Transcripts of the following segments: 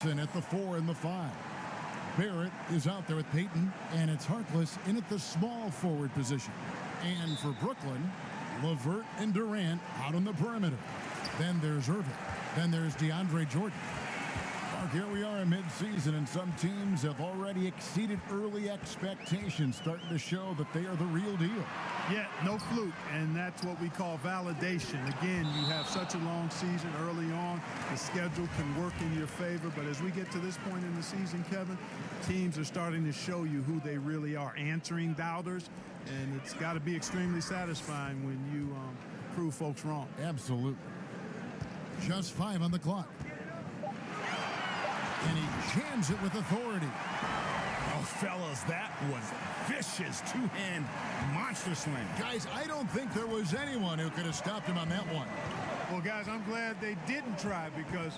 Robertson at the 4 and the 5. Barrett is out there with Payton, and it's Harkless in at the small forward position. And for Brooklyn, LeVert and Durant out on the perimeter. Then there's Irving. Then there's DeAndre Jordan. Mark, here we are in midseason, and some teams have already exceeded early expectations, starting to show that they are the real deal. Yeah, no fluke, and that's what we call validation. Again, you have such a long season early on. The schedule can work in your favor, but as we get to this point in the season, Kevin, teams are starting to show you who they really are, answering doubters, and it's got to be extremely satisfying when you prove folks wrong. Absolutely. Just 5 on the clock. And he jams it with authority. Oh, fellas, that was vicious two-hand monster slam. Guys, I don't think there was anyone who could have stopped him on that one. Well, guys, I'm glad they didn't try because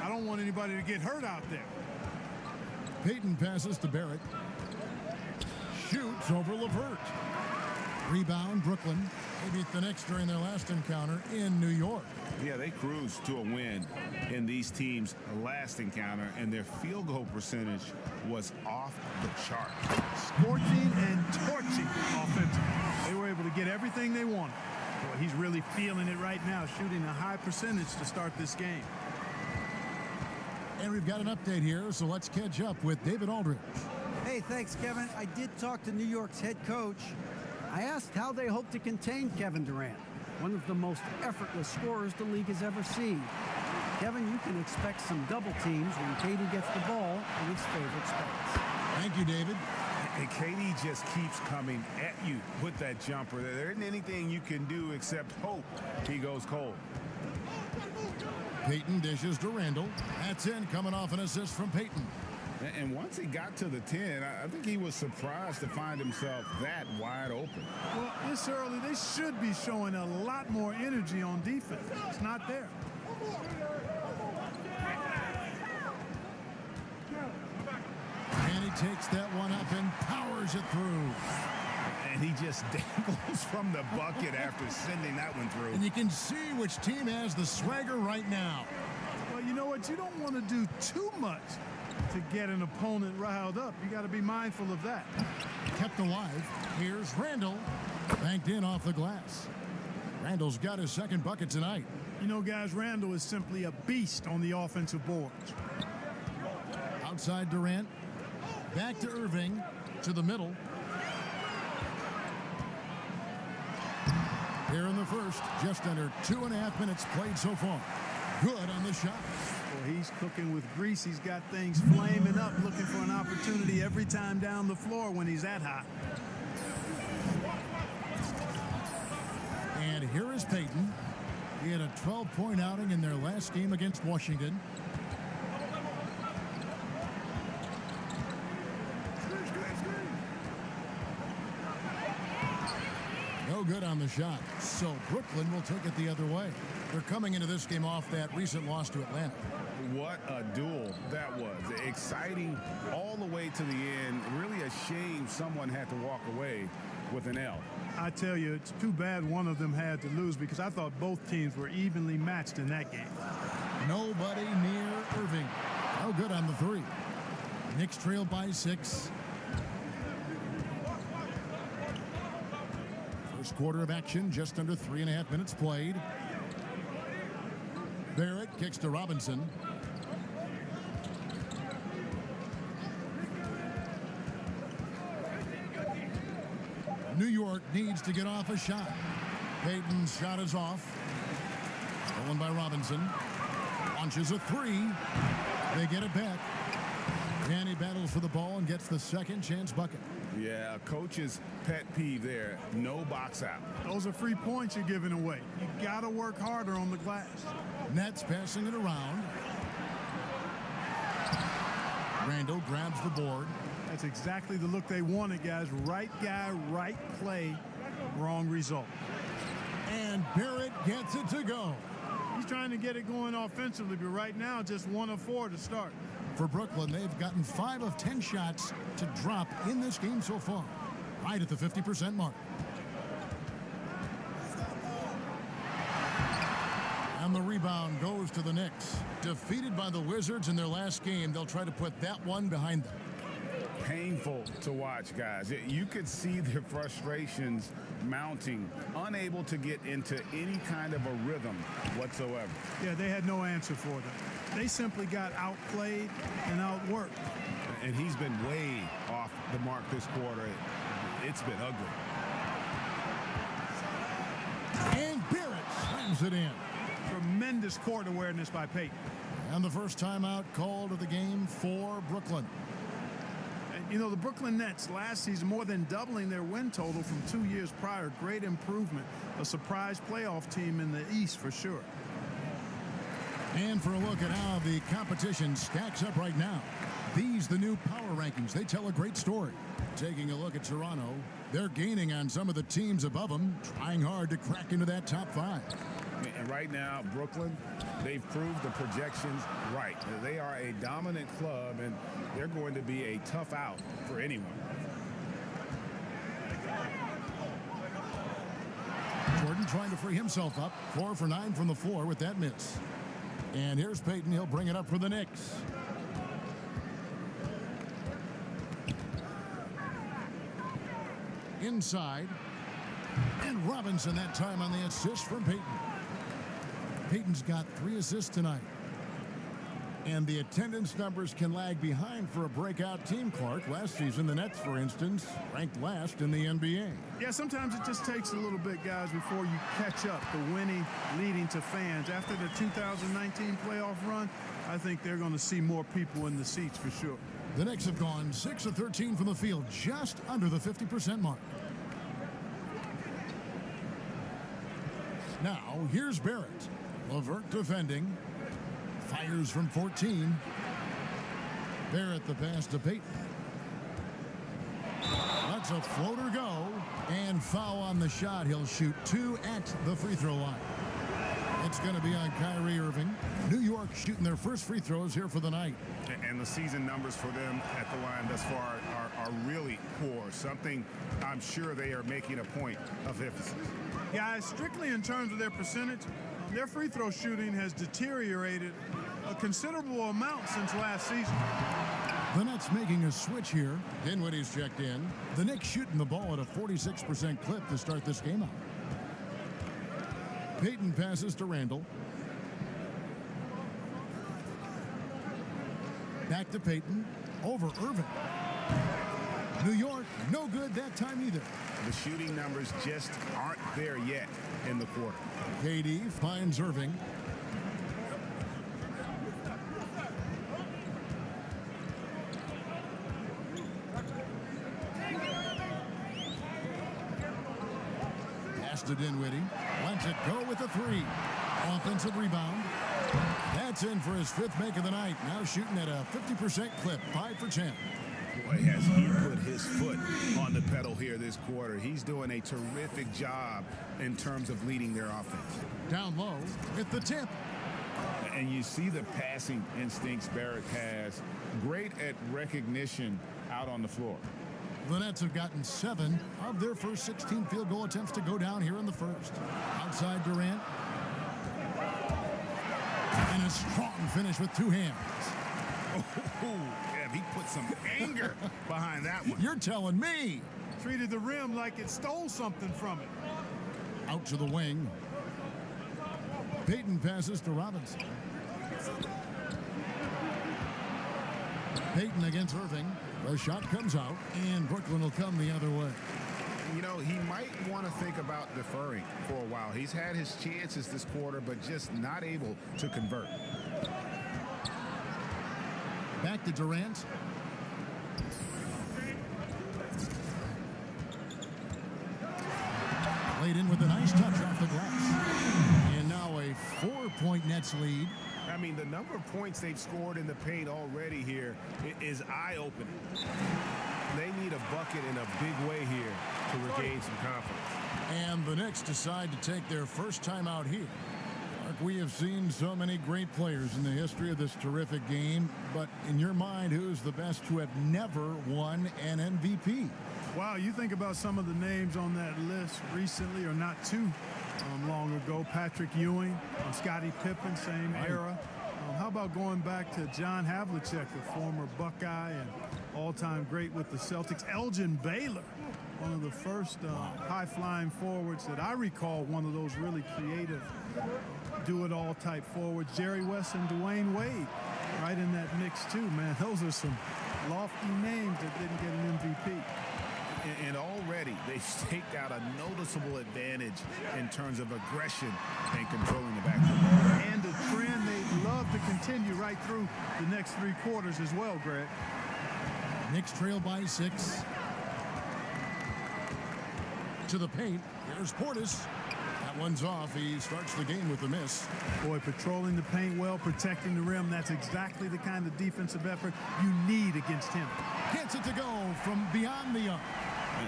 I don't want anybody to get hurt out there. Payton passes to Barrett. Shoots over LeVert. Rebound, Brooklyn. They beat the Knicks during their last encounter in New York. Yeah, they cruised to a win in these teams' last encounter, and their field goal percentage was off the chart. Scorching and torching offensively. They were able to get everything they wanted. Boy, he's really feeling it right now, shooting a high percentage to start this game. And we've got an update here, so let's catch up with David Aldridge. Hey, thanks, Kevin. I did talk to New York's head coach. I asked how they hope to contain Kevin Durant, one of the most effortless scorers the league has ever seen. Kevin, you can expect some double teams when KD gets the ball in his favorite spots. Thank you, David. And KD just keeps coming at you with that jumper. There isn't anything you can do except hope he goes cold. Payton dishes to Randall. That's in, coming off an assist from Payton. And once he got to the 10, I think he was surprised to find himself that wide open. Well, this early, they should be showing a lot more energy on defense. It's not there. And he takes that one up and powers it through. And he just dangles from the bucket after sending that one through. And you can see which team has the swagger right now. Well, you know what? You don't want to do too much to get an opponent riled up. You got to be mindful of that. Kept alive. Here's Randall. Banked in off the glass. Randall's got his second bucket tonight. You know, guys, Randall is simply a beast on the offensive boards. Outside Durant. Back to Irving. To the middle. Here in the first, just under 2.5 minutes played so far. Good on the shot. Well, he's cooking with grease. He's got things flaming up, looking for an opportunity every time down the floor when he's that hot. And here is Payton. He had a 12-point outing in their last game against Washington. No good on the shot. So Brooklyn will take it the other way. They're coming into this game off that recent loss to Atlanta. What a duel that was. Exciting all the way to the end. Really a shame someone had to walk away with an L. I tell you, it's too bad one of them had to lose because I thought both teams were evenly matched in that game. Nobody near Irving. No good on the three. Knicks trail by 6. First quarter of action, just under 3.5 minutes played. Barrett kicks to Robinson. New York needs to get off a shot. Payton's shot is off. Stolen by Robinson. Launches a 3. They get it back. And he battles for the ball and gets the second chance bucket. Yeah, coach's pet peeve there. No box out. Those are free points you're giving away. You got to work harder on the glass. Nets passing it around. Randall grabs the board. That's exactly the look they wanted, guys. Right guy, right play, wrong result. And Barrett gets it to go. He's trying to get it going offensively, but right now just 1 of 4 to start. For Brooklyn, they've gotten 5 of 10 shots to drop in this game so far, right at the 50% mark. And And the rebound goes to the Knicks. Defeated by the Wizards in their last game, they'll try to put that one behind them. Painful to watch, guys. You could see their frustrations mounting, unable to get into any kind of a rhythm whatsoever. Yeah, they had no answer for them. They simply got outplayed and outworked. And he's been way off the mark this quarter. It's been ugly. And Barrett slams it in. Tremendous court awareness by Payton. And the first timeout called of the game for Brooklyn. And, you know, the Brooklyn Nets last season more than doubling their win total from 2 years prior. Great improvement. A surprise playoff team in the East for sure. And for a look at how the competition stacks up right now. These, the new power rankings, they tell a great story. Taking a look at Toronto, they're gaining on some of the teams above them, trying hard to crack into that top 5. And right now, Brooklyn, they've proved the projections right. They are a dominant club, and they're going to be a tough out for anyone. Jordan trying to free himself up. 4 for 9 from the floor with that miss. And here's Payton. He'll bring it up for the Knicks. Inside. And Robinson that time on the assist from Payton. Payton's got 3 assists tonight. And the attendance numbers can lag behind for a breakout team, Clark. Last season, the Nets, for instance, ranked last in the NBA. Yeah, sometimes it just takes a little bit, guys, before you catch up. The winning leading to fans. After the 2019 playoff run, I think they're going to see more people in the seats for sure. The Knicks have gone 6 of 13 from the field, just under the 50% mark. Now, here's Barrett. LeVert defending. Fires from 14. Barrett the pass to Payton. Lets a floater go. And foul on the shot. He'll shoot 2 at the free throw line. It's going to be on Kyrie Irving. New York shooting their first free throws here for the night. And the season numbers for them at the line thus far are really poor. Something I'm sure they are making a point of emphasis. Guys, strictly in terms of their percentage, their free throw shooting has deteriorated a considerable amount since last season. The Nets making a switch here. Dinwiddie's checked in. The Knicks shooting the ball at a 46% clip to start this game out. Payton passes to Randall. Back to Payton. Over Irving. New York, no good that time either. The shooting numbers just aren't there yet in the quarter. KD finds Irving. Pass to Dinwiddie. Lets it go with a 3. Offensive rebound. That's in for his 5th make of the night. Now shooting at a 50% clip. 5 for 10. Boy, has he put his foot on the pedal here this quarter. He's doing a terrific job in terms of leading their offense. Down low with the tip. And you see the passing instincts Barrett has. Great at recognition out on the floor. The Nets have gotten 7 of their first 16 field goal attempts to go down here in the first. Outside Durant. And a strong finish with 2 hands. Oh, yeah, he put some anger behind that one. You're telling me. Treated the rim like it stole something from it. Out to the wing. Payton passes to Robinson. Payton against Irving. The shot comes out, and Brooklyn will come the other way. You know, he might want to think about deferring for a while. He's had his chances this quarter, but just not able to convert. Back to Durant. Laid in with a nice touch off the glass. And now a 4-point Nets lead. I mean, the number of points they've scored in the paint already here is eye-opening. They need a bucket in a big way here to regain some confidence. And the Knicks decide to take their first time out here. Mark, we have seen so many great players in the history of this terrific game, but in your mind, who's the best who have never won an MVP? Wow, you think about some of the names on that list recently, or not too long ago. Patrick Ewing, Scottie Pippen, same era. How about going back to John Havlicek, a former Buckeye and all-time great with the Celtics. Elgin Baylor, one of the first high-flying forwards that I recall, one of those really creative do-it-all type forwards. Jerry West and Dwayne Wade right in that mix too, man. Those are some lofty names that didn't get an MVP. And already they've staked out a noticeable advantage in terms of aggression and controlling the backcourt. And a trend they'd love to continue right through the next 3 quarters as well, Greg. Knicks trail by 6. To the paint. Here's Portis. That one's off. He starts the game with a miss. Boy, patrolling the paint well, protecting the rim. That's exactly the kind of defensive effort you need against him. Gets it to go from beyond the arc.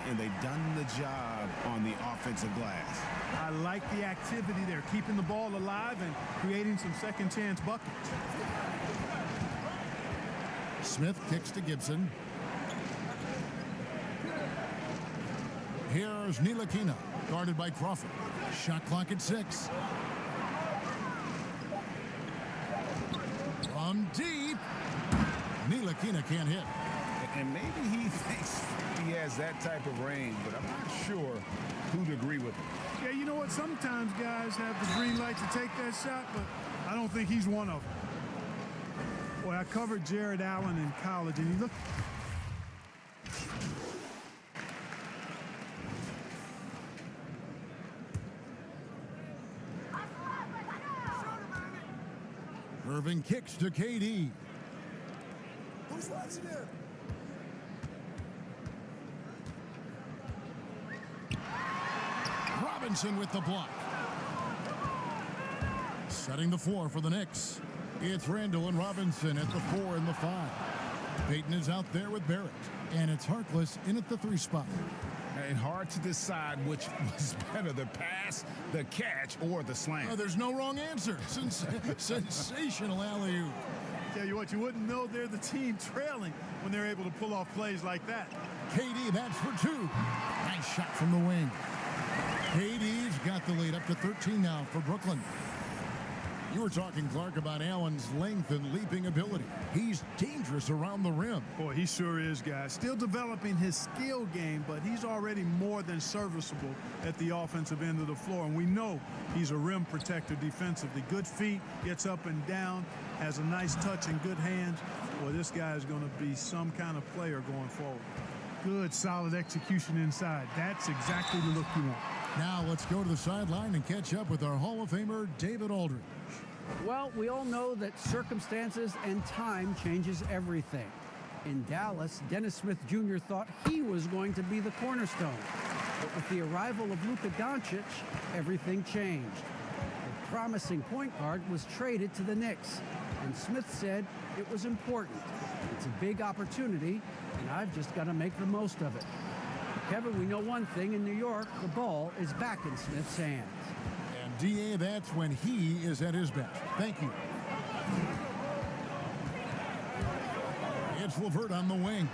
And they've done the job on the offensive glass. I like the activity there, keeping the ball alive and creating some second chance buckets. Smith kicks to Gibson. Here's Ntilikina, guarded by Crawford. Shot clock at 6. From deep. Ntilikina can't hit. And maybe he thinks he has that type of range, but I'm not sure who'd agree with him. Yeah, you know what? Sometimes guys have the green light to take that shot, but I don't think he's one of them. Boy, I covered Jared Allen in college, and he looked... Irving kicks to KD. Who's watching here? Robinson with the block. Setting the floor for the Knicks. It's Randall and Robinson at the 4 and the 5. Payton is out there with Barrett. And it's Harkless in at the 3 spot. And hard to decide which was better, the pass, the catch, or the slam. Oh, there's no wrong answer. Sensational alley-oop. Tell you what, you wouldn't know they're the team trailing when they're able to pull off plays like that. KD, that's for 2. Nice shot from the wing. KD's got the lead up to 13 now for Brooklyn. You were talking, Clark, about Allen's length and leaping ability. He's dangerous around the rim. Boy, he sure is, guys. Still developing his skill game, but he's already more than serviceable at the offensive end of the floor. And we know he's a rim protector defensively. Good feet, gets up and down, has a nice touch and good hands. Boy, this guy is going to be some kind of player going forward. Good, solid execution inside. That's exactly the look you want. Now let's go to the sideline and catch up with our Hall of Famer, David Aldridge. Well, we all know that circumstances and time changes everything. In Dallas, Dennis Smith Jr. thought he was going to be the cornerstone. But with the arrival of Luka Doncic, everything changed. A promising point guard was traded to the Knicks, and Smith said it was important. It's a big opportunity, and I've just got to make the most of it. Kevin, we know one thing in New York, the ball is back in Smith's hands. And DA, that's when he is at his best. Thank you. It's LeVert on the wing.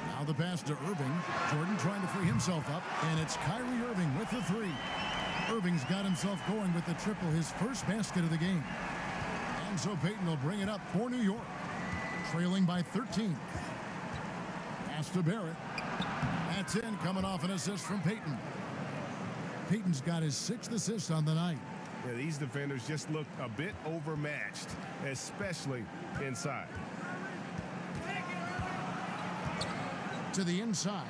Now the pass to Irving. Jordan trying to free himself up, and it's Kyrie Irving with the 3. Irving's got himself going with the triple, his first basket of the game. And so Payton will bring it up for New York, trailing by 13. Pass to Barrett. That's in, coming off an assist from Payton. Payton's got his 6th assist on the night. Yeah, these defenders just look a bit overmatched, especially inside. To the inside.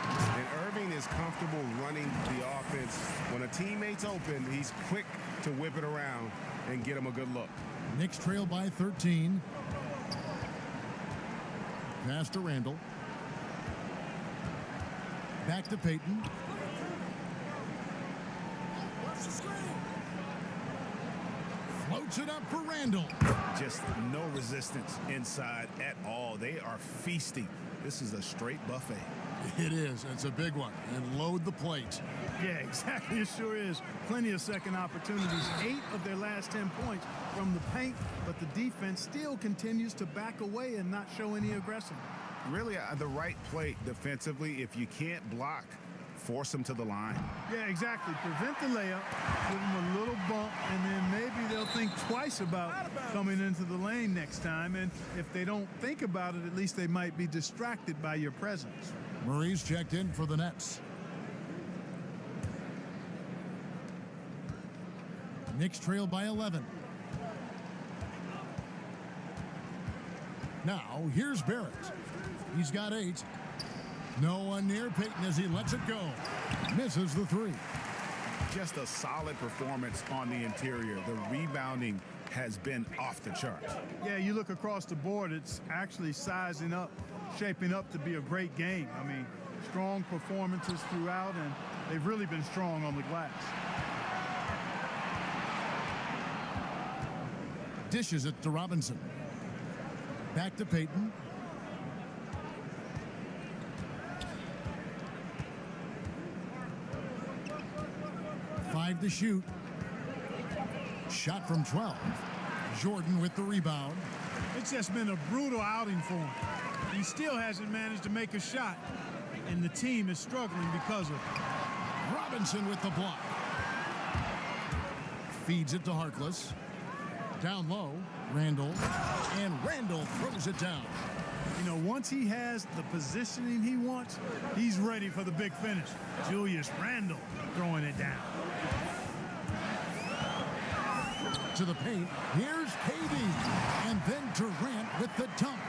And Irving is comfortable running the offense. When a teammate's open, he's quick to whip it around and get him a good look. Knicks trail by 13. Pass to Randall. Back to Payton. Floats it up for Randall. Just no resistance inside at all. They are feasting. This is a straight buffet. It is. It's a big one. And load the plate. Yeah, exactly. It sure is. Plenty of second opportunities. 8 of their last 10 points from the paint, but the defense still continues to back away and not show any aggression. Really, the right play defensively, if you can't block force them to the line. Yeah, exactly. Prevent the layup, give them a little bump, and then maybe they'll think twice about coming into the lane next time. And if they don't think about it, at least they might be distracted by your presence. Murray's checked in for the Nets. Knicks trail by 11. Now, here's Barrett. He's got 8. No one near Payton as he lets it go. Misses the 3. Just a solid performance on the interior. The rebounding has been off the charts. Yeah, you look across the board, it's actually sizing up, shaping up to be a great game. I mean, strong performances throughout, and they've really been strong on the glass. Dishes it to Robinson. Back to Payton. Five to shoot. Shot from 12. Jordan with the rebound. It's just been a brutal outing for him. He still hasn't managed to make a shot, and the team is struggling because of it. Robinson with the block. Feeds it to Harkless. Down low, Randall. And Randall throws it down. You know, once he has the positioning he wants, he's ready for the big finish. Julius Randle throwing it down. To the paint, here's KD. And then Durant with the dunk.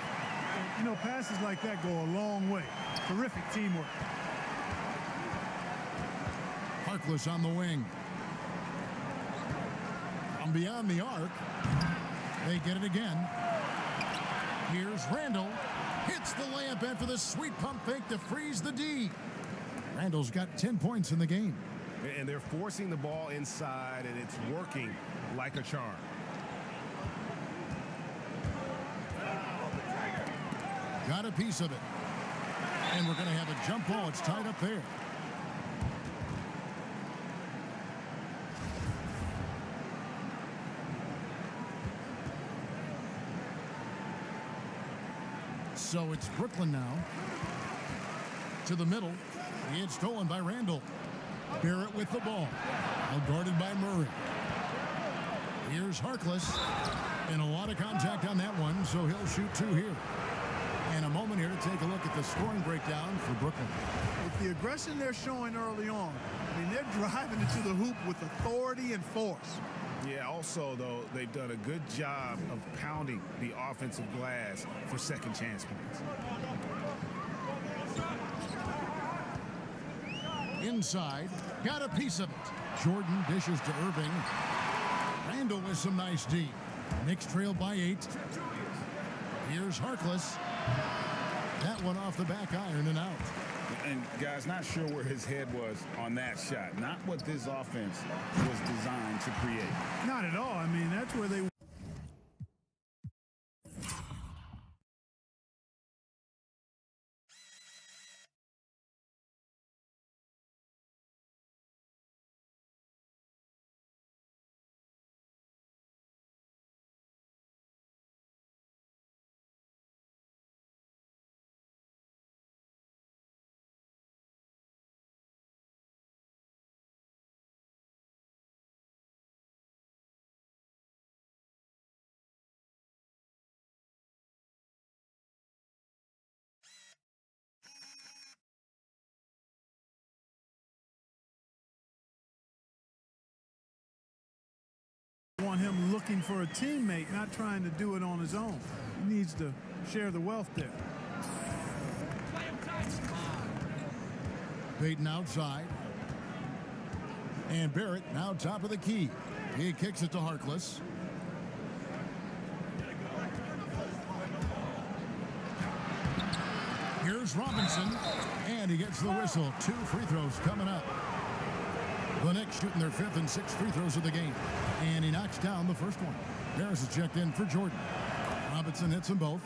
You know, passes like that go a long way. Terrific teamwork. Harkless on the wing. From beyond the arc, they get it again. Here's Randall. Hits the layup after the sweet pump fake to freeze the D. Randall's got 10 points in the game. And they're forcing the ball inside, and it's working like a charm. Got a piece of it. And we're going to have a jump ball. It's tied up there. So it's Brooklyn now. To the middle. It's stolen by Randall. Barrett with the ball. Now guarded by Murray. Here's Harkless. And a lot of contact on that one, so he'll shoot 2 here. And a moment here to take a look at the scoring breakdown for Brooklyn. With the aggression they're showing early on, I mean, they're driving into the hoop with authority and force. Yeah, also, though, they've done a good job of pounding the offensive glass for second chance points. Inside, got a piece of it. Jordan dishes to Irving. Randall with some nice D. Knicks trail by 8. Here's Harkless. That one off the back iron and out. And guys, not sure where his head was on that shot. Not what this offense was designed to create. Not at all. I mean, that's where they... want him looking for a teammate, not trying to do it on his own. He needs to share the wealth there. Payton outside. And Barrett now top of the key. He kicks it to Harkless. Here's Robinson. And he gets the whistle. 2 free throws coming up. The Knicks shooting their 5th and 6th free throws of the game. And he knocks down the first one. Harris is checked in for Jordan. Robinson hits them both.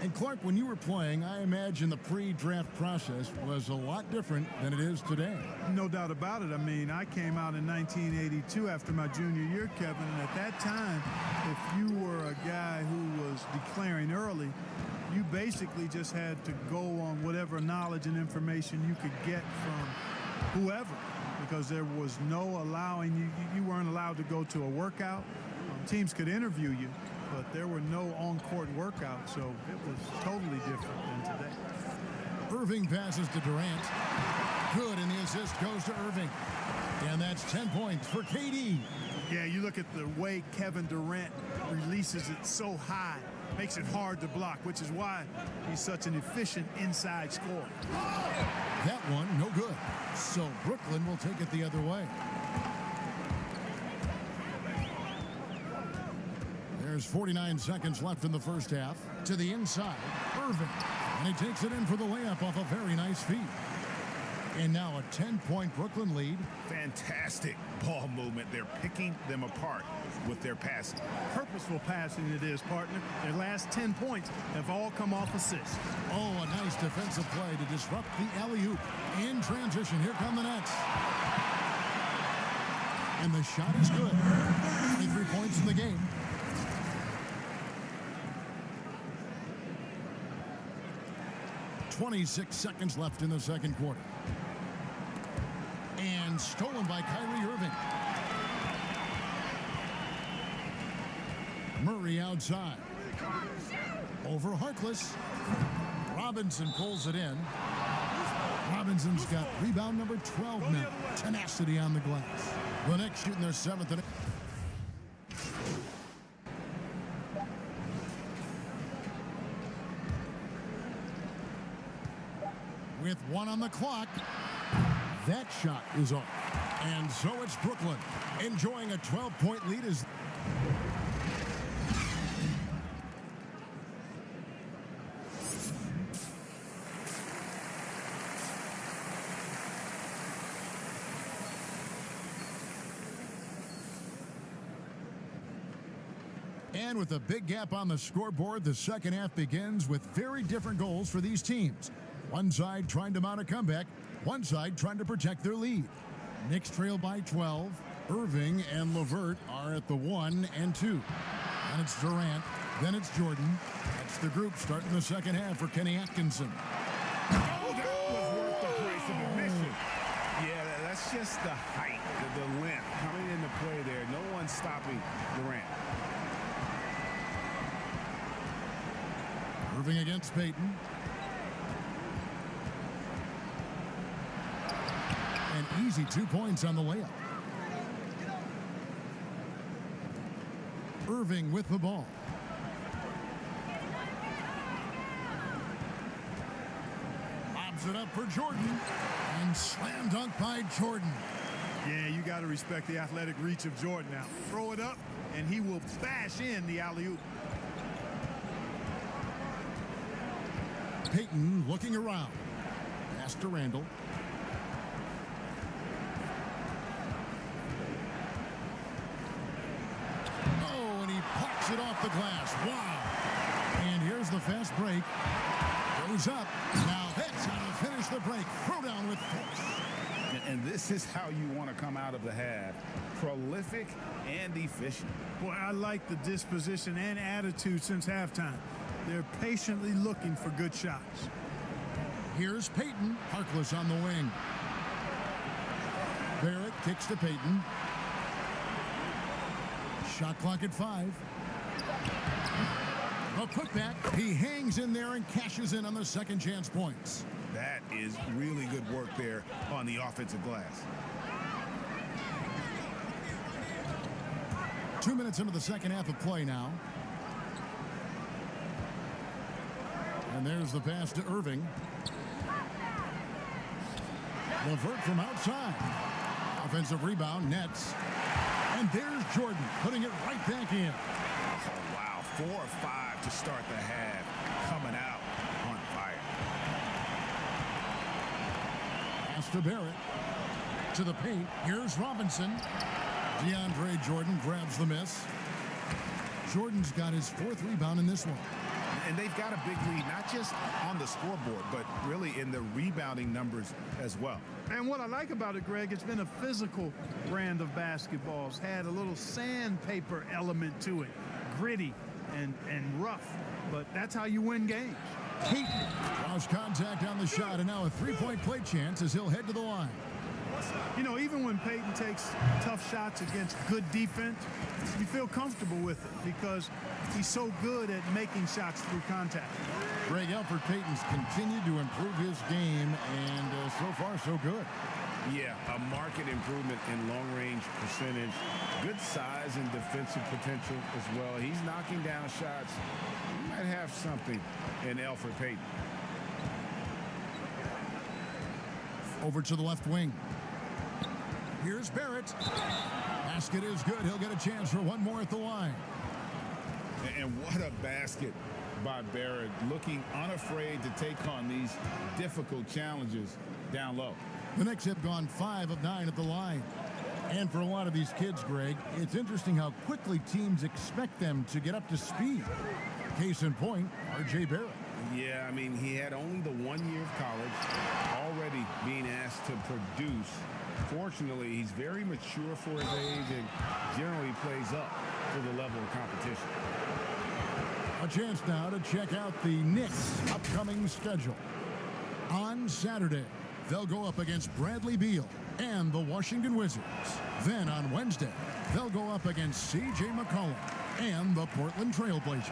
And Clark, when you were playing, I imagine the pre-draft process was a lot different than it is today. No doubt about it. I mean, I came out in 1982 after my junior year, Kevin, and at that time, if you were a guy who was declaring early, you basically just had to go on whatever knowledge and information you could get from whoever, because there was no allowing you weren't allowed to go to a workout. Teams could interview you, but there were no on-court workouts, so it was totally different than today. Irving passes to Durant. Good, and the assist goes to Irving. And that's 10 points for KD. Yeah, you look at the way Kevin Durant releases it so high, makes it hard to block, which is why he's such an efficient inside scorer. That one, no good. So Brooklyn will take it the other way. There's 49 seconds left in the first half. To the inside, Irving. And he takes it in for the layup off a very nice feed. And now a 10-point Brooklyn lead. Fantastic ball movement. They're picking them apart with their passing. Purposeful passing it is, partner. Their last 10 points have all come off assists. Oh, a nice defensive play to disrupt the alley-oop. In transition, here come the Nets. And the shot is good. 23 points in the game. .26 seconds left in the second quarter. And stolen by Kyrie Irving. Murray outside. Over Harkless. Robinson pulls it in. Robinson's got rebound number 12 now. Tenacity on the glass. The Knicks shooting their 7th and with 1 on the clock. That shot is off. And so it's Brooklyn enjoying a 12-point lead as and with a big gap on the scoreboard, the second half begins with very different goals for these teams. One side trying to mount a comeback, one side trying to protect their lead. Knicks trail by 12. Irving and LeVert are at the 1 and 2. And it's Durant, then it's Jordan. That's the group starting the second half for Kenny Atkinson. Oh, that was worth the price of admission. Yeah, that's just the height, the length coming into play there. No one's stopping Durant. Irving against Payton. An easy 2 points on the layup. Irving with the ball. Lobs it up for Jordan. And slam dunk by Jordan. Yeah, you got to respect the athletic reach of Jordan now. Throw it up, and he will bash in the alley-oop. Payton looking around. Pass to Randall. Oh, and he pops it off the glass. Wow. And here's the fast break. Goes up. Now that's how to finish the break. Throw down with force. And this is how you want to come out of the half. Prolific and efficient. Boy, I like the disposition and attitude since halftime. They're patiently looking for good shots. Here's Payton. Harkless on the wing. Barrett kicks to Payton. Shot clock at 5. A putback. He hangs in there and cashes in on the second chance points. That is really good work there on the offensive glass. 2 minutes into the second half of play now. And there's the pass to Irving. LeVert from outside. Offensive rebound, Nets. And there's Jordan putting it right back in. Oh, wow. 4 or 5 to start the half. Coming out on fire. Pass to Barrett. To the paint. Here's Robinson. DeAndre Jordan grabs the miss. Jordan's got his 4th rebound in this one. And they've got a big lead, not just on the scoreboard, but really in the rebounding numbers as well. And what I like about it, Greg, it's been a physical brand of basketball. It's had a little sandpaper element to it. Gritty and rough. But that's how you win games. Payton draws contact on the shot, and now a 3-point play chance as he'll head to the line. You know, even when Peyton takes tough shots against good defense, you feel comfortable with it because he's so good at making shots through contact. Greg, Alfred Payton's continued to improve his game, and so far so good. Yeah, a marked improvement in long-range percentage. Good size and defensive potential as well. He's knocking down shots. He might have something in Alfred Payton. Over to the left wing. Here's Barrett. Basket is good. He'll get a chance for one more at the line. And what a basket by Barrett, looking unafraid to take on these difficult challenges down low. The Knicks have gone 5 of 9 at the line. And for a lot of these kids, Greg, it's interesting how quickly teams expect them to get up to speed. Case in point, R.J. Barrett. Yeah, I mean, he had only the 1 year of college, already being asked to produce. Fortunately, he's very mature for his age and generally plays up to the level of competition. A chance now to check out the Knicks' upcoming schedule. On Saturday, they'll go up against Bradley Beal and the Washington Wizards. Then on Wednesday, they'll go up against C.J. McCollum and the Portland Trail Blazers.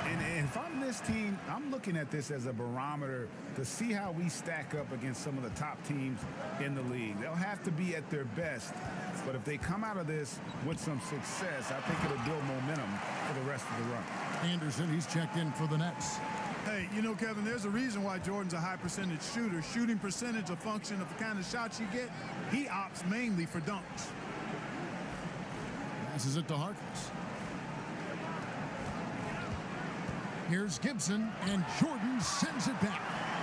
And if I'm this team, I'm looking at this as a barometer to see how we stack up against some of the top teams in the league. They'll have to be at their best, but if they come out of this with some success, I think it'll build momentum for the rest of the run. Anderson, he's checked in for the Nets. Hey, you know, Kevin, there's a reason why Jordan's a high percentage shooter. Shooting percentage a function of the kind of shots you get. He opts mainly for dunks. Passes it to Harkless. Here's Gibson, and Jordan sends it back.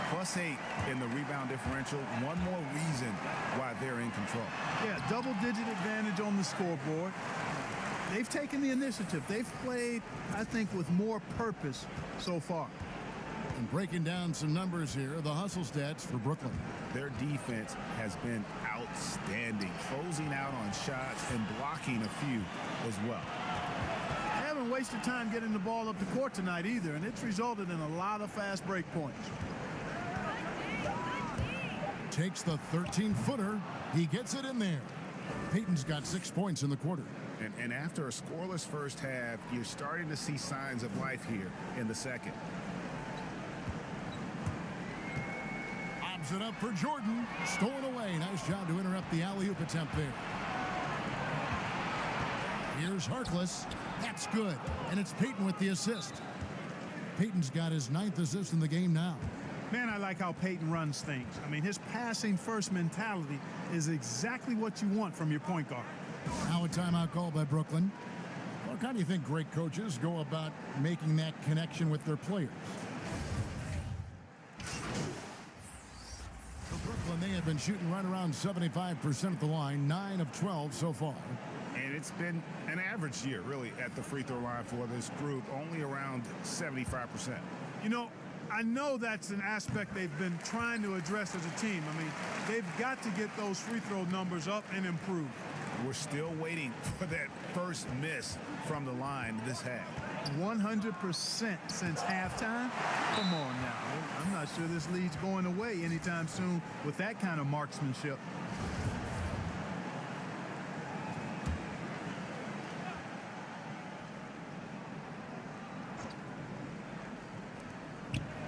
+8 in the rebound differential. One more reason why they're in control. Yeah, double-digit advantage on the scoreboard. They've taken the initiative. They've played, I think, with more purpose so far. And breaking down some numbers here, the hustle stats for Brooklyn. Their defense has been outstanding, closing out on shots and blocking a few as well. They haven't wasted time getting the ball up the court tonight either, and it's resulted in a lot of fast break points. Takes the 13-footer. He gets it in there. Peyton's got 6 points in the quarter. And after a scoreless first half, you're starting to see signs of life here in the second. Lobs it up for Jordan. Stolen away. Nice job to interrupt the alley-oop attempt there. Here's Harkless. That's good. And it's Peyton with the assist. Peyton's got his 9th assist in the game now. Man, I like how Peyton runs things. I mean, his passing-first mentality is exactly what you want from your point guard. Now a timeout call by Brooklyn. Well, how do you think great coaches go about making that connection with their players? For Brooklyn, they have been shooting right around 75% at the line, 9 of 12 so far. And it's been an average year, really, at the free throw line for this group, only around 75%. You know, I know that's an aspect they've been trying to address as a team. I mean, they've got to get those free throw numbers up and improve. We're still waiting for that first miss from the line this half. 100% since halftime? Come on now. I'm not sure this lead's going away anytime soon with that kind of marksmanship.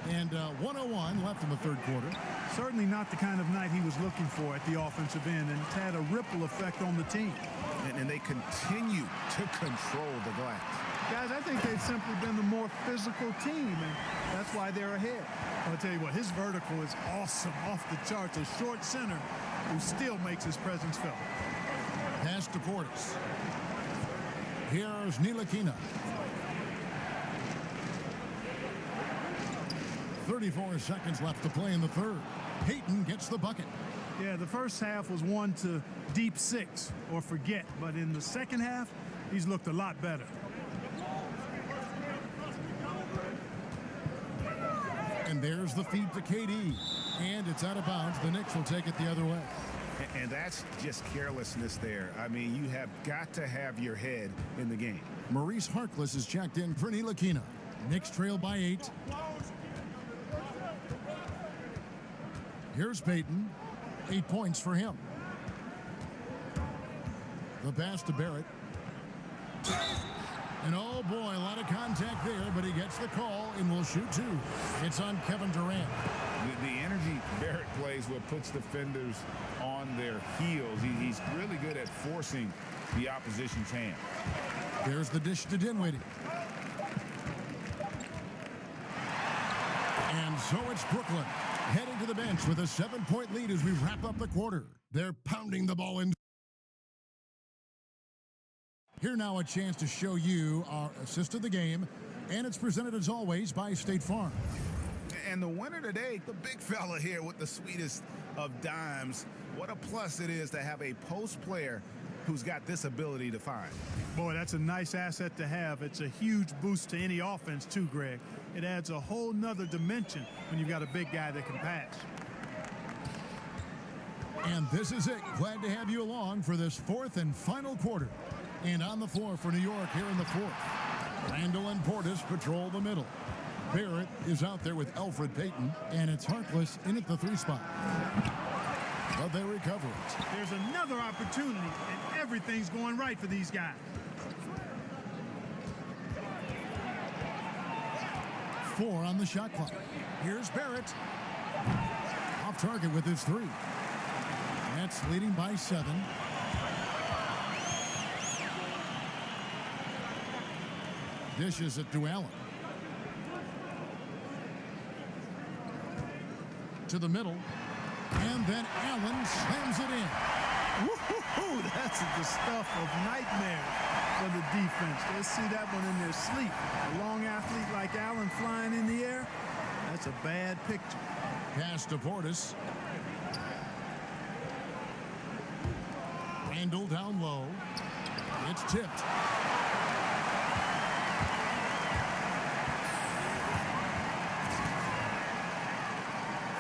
And 101 left in the third quarter. Certainly not the kind of night he was looking for at the offensive end, and it's had a ripple effect on the team. And they continue to control the glass. Guys, I think they've simply been the more physical team, and that's why they're ahead. I'll tell you what, his vertical is awesome, off the charts. A short center who still makes his presence felt. Pass to Portis. Here's Ntilikina. 34 seconds left to play in the third. Peyton gets the bucket. Yeah, the first half was one to deep 6 or forget, but in the second half, he's looked a lot better. And there's the feed to KD. And it's out of bounds. The Knicks will take it the other way. And that's just carelessness there. I mean, you have got to have your head in the game. Maurice Harkless is checked in for Ntilikina. Knicks trail by 8. Here's Peyton. 8 points for him. The pass to Barrett. And oh boy, a lot of contact there, but he gets the call and will shoot two. It's on Kevin Durant. The energy Barrett plays what puts defenders on their heels. He's really good at forcing the opposition's hand. There's the dish to Dinwiddie. And so it's Brooklyn heading to the bench with a 7-point lead as we wrap up the quarter. They're pounding the ball in. Here now a chance to show you our assist of the game, and it's presented as always by State Farm. And the winner today, the big fella here with the sweetest of dimes. What a plus it is to have a post player who's got this ability to find. Boy, that's a nice asset to have. It's a huge boost to any offense too, Greg. It adds a whole nother dimension when you've got a big guy that can pass. And this is it. Glad to have you along for this fourth and final quarter. And on the floor for New York here in the fourth, Randall and Portis patrol the middle. Barrett is out there with Elfrid Payton, and it's Harkless in at the 3 spot. But they recover it. There's another opportunity, and everything's going right for these guys. 4 on the shot clock. Here's Barrett. Off target with his 3. Nets leading by 7. Dishes it to Allen. To the middle. And then Allen slams it in. Woo-hoo-hoo, that's the stuff of nightmares for the defense. They'll see that one in their sleep. A long athlete like Allen flying in the air, that's a bad picture. Pass to Portis. Randall down low. It's tipped.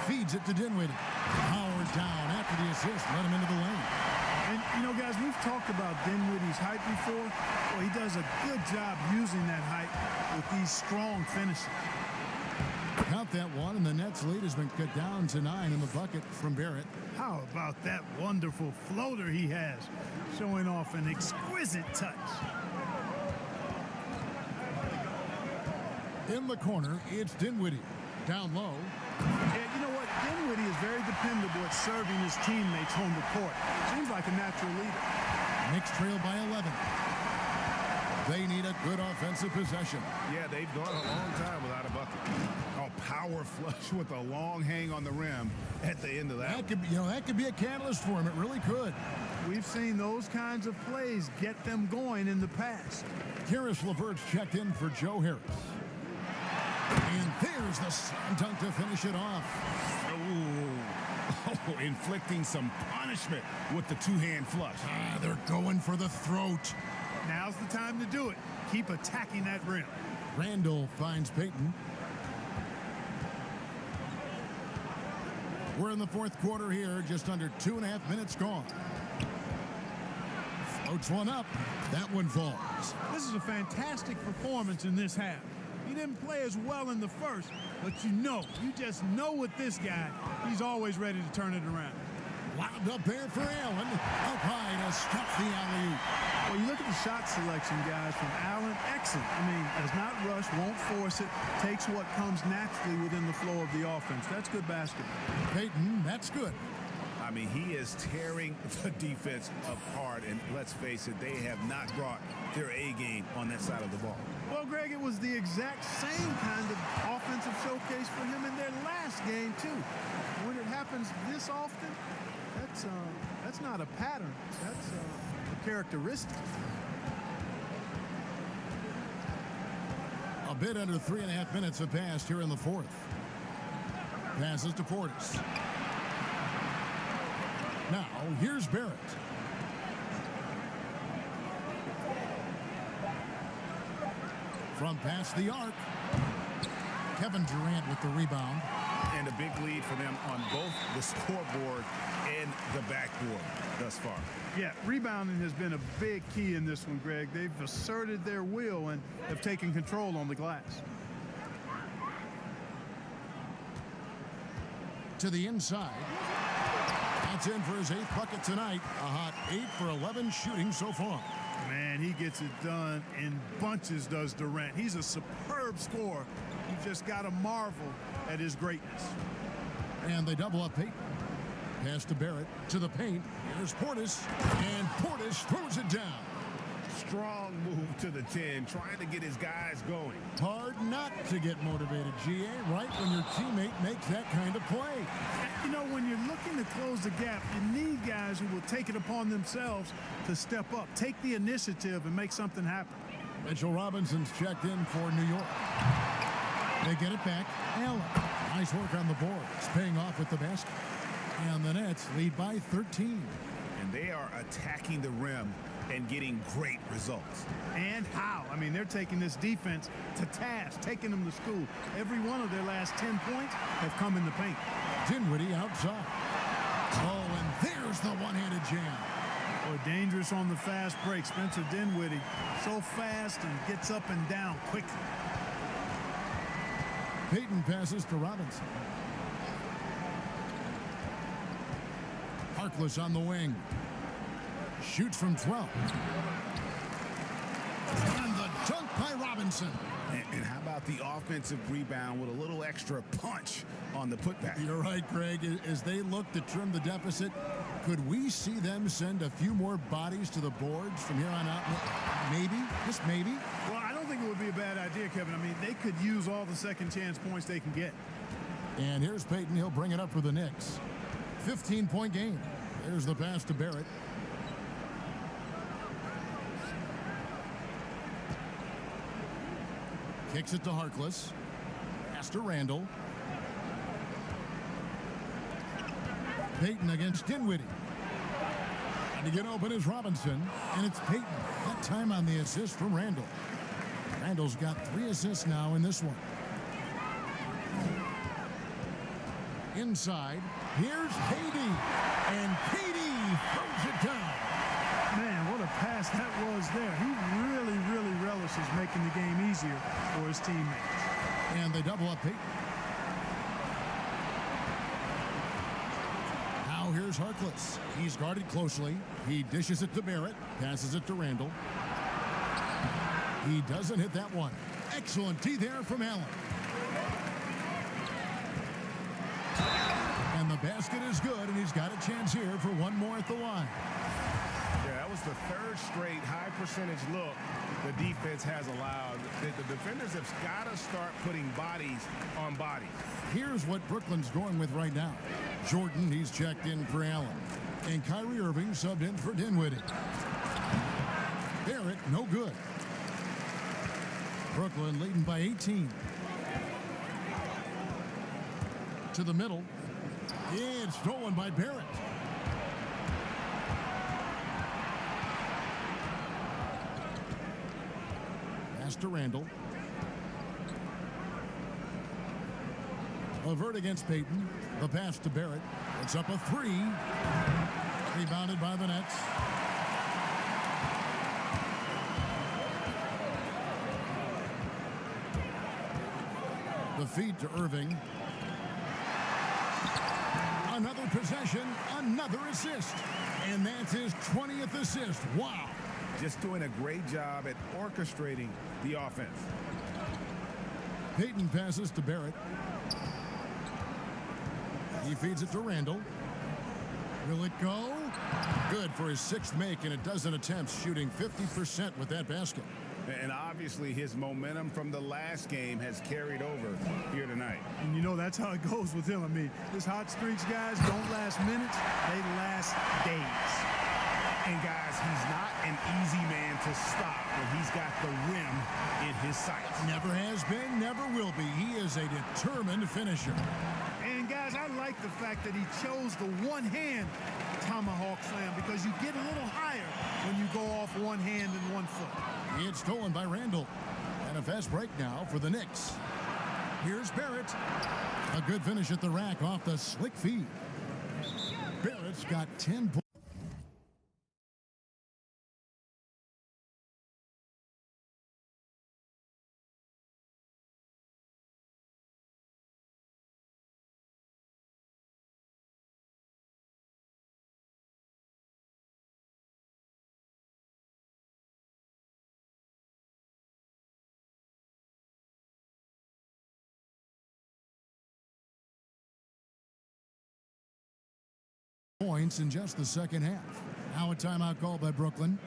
Feeds it to Dinwiddie. Howard down after the assist. Let him into the lane. And, you know, guys, we've talked about Dinwiddie's height before. Well, he does a good job using that height with these strong finishes. Count that one, and the Nets' lead has been cut down to 9 in the bucket from Barrett. How about that wonderful floater he has, showing off an exquisite touch. In the corner, it's Dinwiddie. Down low. Yeah, you know what? Dinwiddie is very dependable at serving his teammates home the court. Seems like a natural leader. Knicks trail by 11. They need a good offensive possession. Yeah, they've gone a long time without a bucket. Oh, power flush with a long hang on the rim at the end of that. That could be a catalyst for him. It really could. We've seen those kinds of plays get them going in the past. Karis LeVert's checked in for Joe Harris. And there's the slam dunk to finish it off. Oh, inflicting some punishment with the two-hand flush. They're going for the throat. Now's the time to do it. Keep attacking that rim. Randall finds Payton. We're in the fourth quarter here, just under 2.5 minutes gone. Floats one up. That one falls. This is a fantastic performance in this half. He didn't play as well in the first, but you just know with this guy, he's always ready to turn it around. Lobbed up there for Allen. Up high to stuff the alley-oop. Well, you look at the shot selection, guys, from Allen. Excellent. I mean, does not rush, won't force it, takes what comes naturally within the flow of the offense. That's good basketball. Payton, that's good. I mean, he is tearing the defense apart, and let's face it, they have not brought their A game on that side of the ball. Well, Greg, it was the exact same kind of offensive showcase for him in their last game, too. When it happens this often, that's not a pattern. That's a characteristic. A bit under 3.5 minutes have passed here in the fourth. Passes to Portis. Now, here's Barrett. From past the arc. Kevin Durant with the rebound. And a big lead for them on both the scoreboard and the backboard thus far. Yeah, rebounding has been a big key in this one, Greg. They've asserted their will and have taken control on the glass. To the inside. That's in for his 8th bucket tonight. A hot 8 for 11 shooting so far. Man, he gets it done in bunches, does Durant. He's a superb scorer. You just got to marvel at his greatness. And they double up Payton. Pass to Barrett, to the paint. Here's Portis, and Portis throws it down. Strong move to the 10, trying to get his guys going. Hard not to get motivated, GA, right when your teammate makes that kind of play. You know, when you're looking to close the gap, you need guys who will take it upon themselves to step up, take the initiative, and make something happen. Mitchell Robinson's checked in for New York. They get it back. Allen. Nice work on the boards, paying off with the basket. And the Nets lead by 13. And they are attacking the rim and getting great results. And how? I mean, they're taking this defense to task, taking them to school. Every one of their last 10 points have come in the paint. Dinwiddie outside. Oh, and there's the one-handed jam. Boy, dangerous on the fast break. Spencer Dinwiddie, so fast and gets up and down quickly. Payton passes to Robinson. Harkless on the wing. Shoots from 12. And the dunk by Robinson. And how about the offensive rebound with a little extra punch on the putback? You're right, Greg. As they look to trim the deficit, could we see them send a few more bodies to the boards from here on out? Maybe, just maybe. Well, I don't think it would be a bad idea, Kevin. I mean, they could use all the second chance points they can get. And here's Payton. He'll bring it up for the Knicks. 15-point game. There's the pass to Barrett. Kicks it to Harkless. Pass to Randall. Payton against Dinwiddie. And to get open is Robinson. And it's Payton. That time on the assist from Randall. Randall's got 3 assists now in this one. Inside. Here's Katie. And Katie throws it down. Man, what a pass that was there. He really relishes making the game easier for his teammates. And they double up Payton. Now here's Harkless. He's guarded closely. He dishes it to Barrett. Passes it to Randall. He doesn't hit that one. Excellent D there from Allen. And the basket is good, and he's got a chance here for one more at the line. Yeah, that was the 3rd straight high percentage look the defense has allowed. The defenders have got to start putting bodies on bodies. Here's what Brooklyn's going with right now. Jordan, he's checked in for Allen. And Kyrie Irving subbed in for Dinwiddie. Barrett, no good. Brooklyn leading by 18. To the middle. It's stolen by Barrett. Pass to Randall. Levert against Payton. The pass to Barrett. It's up a 3. Rebounded by the Nets. The feed to Irving. Another possession, another assist. And that's his 20th assist. Wow. Just doing a great job at orchestrating the offense. Payton passes to Barrett. He feeds it to Randall. Will it go? Good for his 6th make, and a dozen attempts, shooting 50% with that basket. And obviously his momentum from the last game has carried over here tonight. And you know, that's how it goes with him. I mean, his hot streaks, guys, don't last minutes. They last days. And guys, he's not an easy man to stop when he's got the rim in his sights. Never has been, never will be. He is a determined finisher. And guys, I like the fact that he chose the one-hand tomahawk slam because you get a little higher when you go off one hand and one foot. It's stolen by Randall. And a fast break now for the Knicks. Here's Barrett. A good finish at the rack off the slick feed. Barrett's got 10 points. points in just the second half. Now a timeout called by Brooklyn.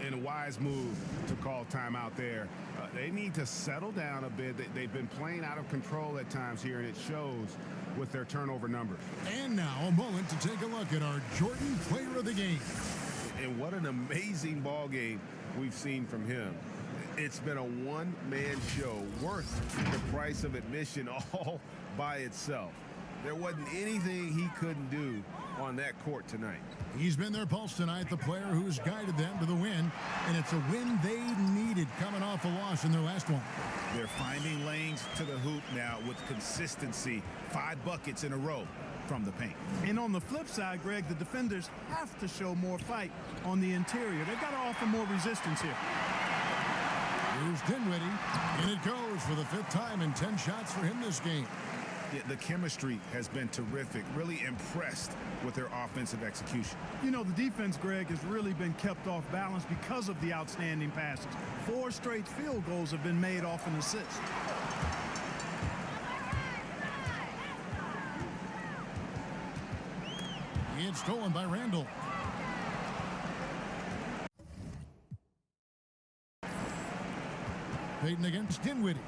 And a wise move to call timeout there. They need to settle down a bit. They've been playing out of control at times here, and it shows with their turnover numbers. And now a moment to take a look at our Jordan Player of the Game. And what an amazing ball game we've seen from him. It's been a one-man show worth the price of admission all by itself. There wasn't anything he couldn't do on that court tonight. He's been their pulse tonight, the player who's guided them to the win, and it's a win they needed coming off a loss in their last one. They're finding lanes to the hoop now with consistency. 5 buckets in a row from the paint. And on the flip side, Greg, the defenders have to show more fight on the interior. They've got to offer more resistance here. Here's Dinwiddie, and it goes for the 5th time in 10 shots for him this game. Yeah, the chemistry has been terrific. Really impressed with their offensive execution. You know, the defense, Greg, has really been kept off balance because of the outstanding passes. 4 straight field goals have been made off an assist. It's stolen by Randall. Payton against Dinwiddie.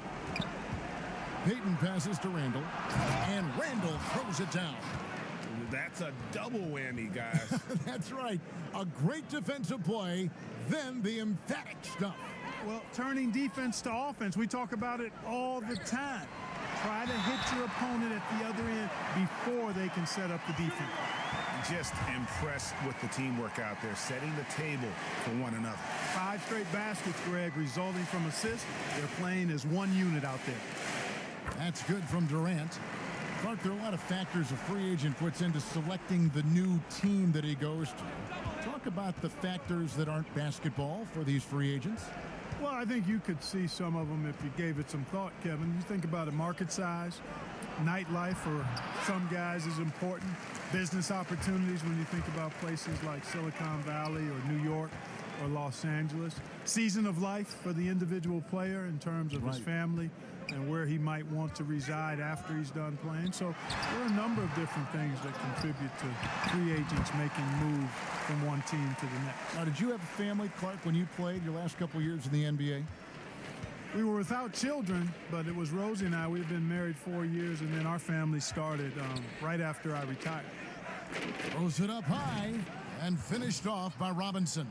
Payton passes to Randall, and Randall throws it down. That's a double whammy, guys. That's right. A great defensive play, then the emphatic stuff. Well, turning defense to offense, we talk about it all the time. Try to hit your opponent at the other end before they can set up the defense. Just impressed with the teamwork out there, setting the table for one another. 5 straight baskets, Greg, resulting from assists. They're playing as one unit out there. That's good from Durant. Clark, there are a lot of factors a free agent puts into selecting the new team that he goes to. Talk about the factors that aren't basketball for these free agents. Well, I think you could see some of them if you gave it some thought, Kevin. You think about a market size, nightlife for some guys is important, business opportunities when you think about places like Silicon Valley or New York or Los Angeles. Season of life for the individual player in terms of his family and where he might want to reside after he's done playing. So there are a number of different things that contribute to free agents making moves from one team to the next. Now, did you have a family, Clark, when you played your last couple years in the NBA? We were without children, but it was Rosie and I. We've been married 4 years, and then our family started right after I retired. Throws it up high and finished off by Robinson.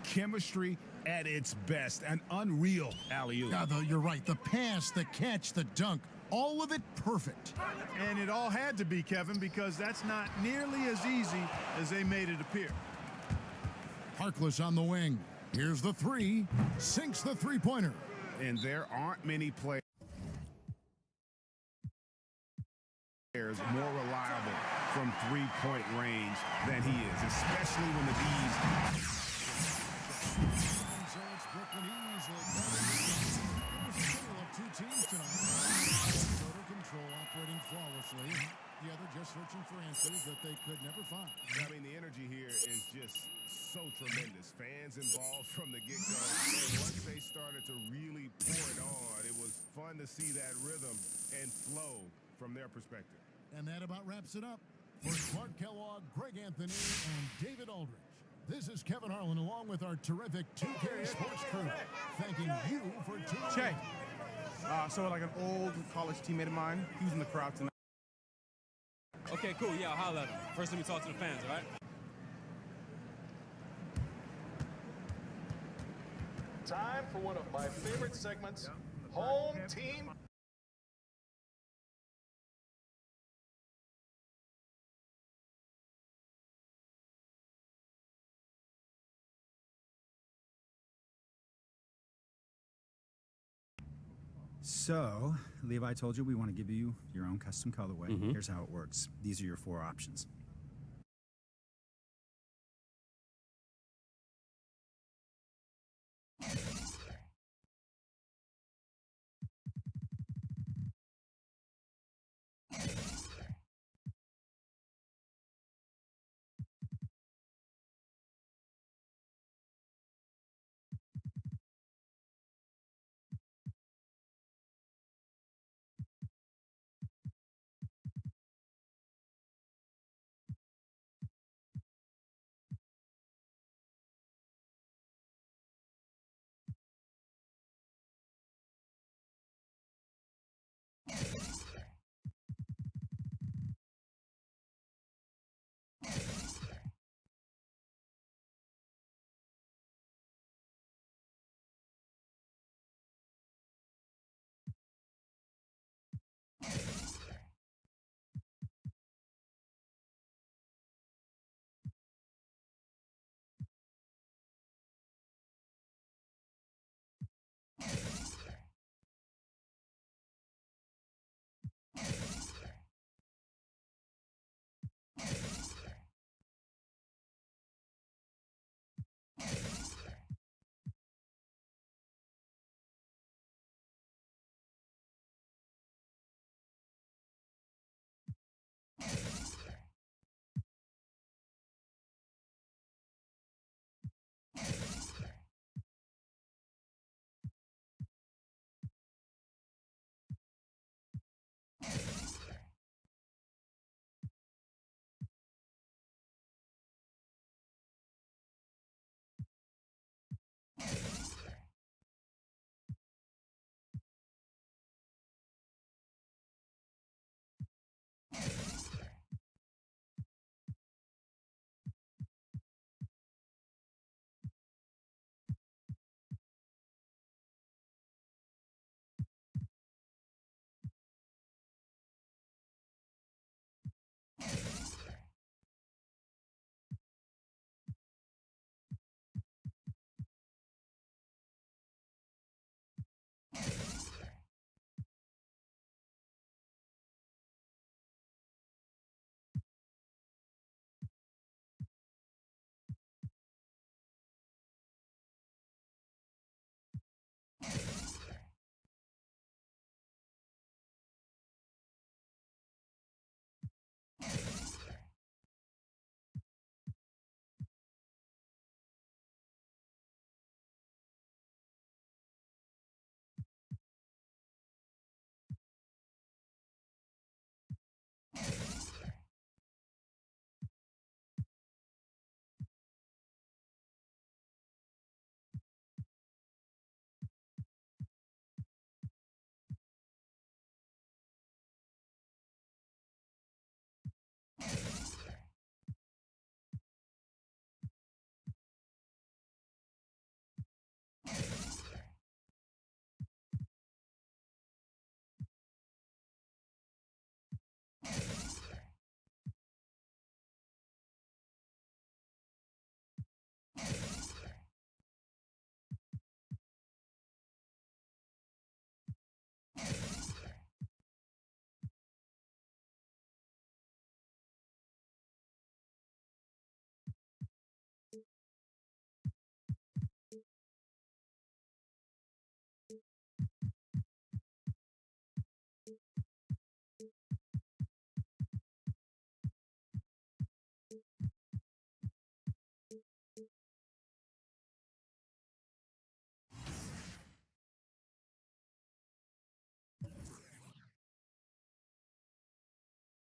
Chemistry at its best. An unreal alley-oop. Yeah, you're right. The pass, the catch, the dunk, all of it perfect. And it all had to be, Kevin, because that's not nearly as easy as they made it appear. Harkless on the wing. Here's the 3. Sinks the three-pointer. And there aren't many players more reliable from three-point range than he is, especially when the D's. So it's Brooklyn easily. Of 2 teams tonight. Total control operating flawlessly. The other just searching for answers that they could never find. I mean, the energy here is just so tremendous. Fans involved from the get-go. And once they started to really pour it on, it was fun to see that rhythm and flow from their perspective. And that about wraps it up. For Clark Kellogg, Greg Anthony, and David Aldridge, this is Kevin Harlan along with our terrific 2K Sports crew, thanking you for tuning Che. in. So like an old college teammate of mine, he was in the crowd tonight. Okay, cool. Yeah, I'll holler at him. First, let me talk to the fans, all right? Time for one of my favorite segments, Home Team. So, Levi told you we want to give you your own custom colorway. Here's how it works. These are your 4 options.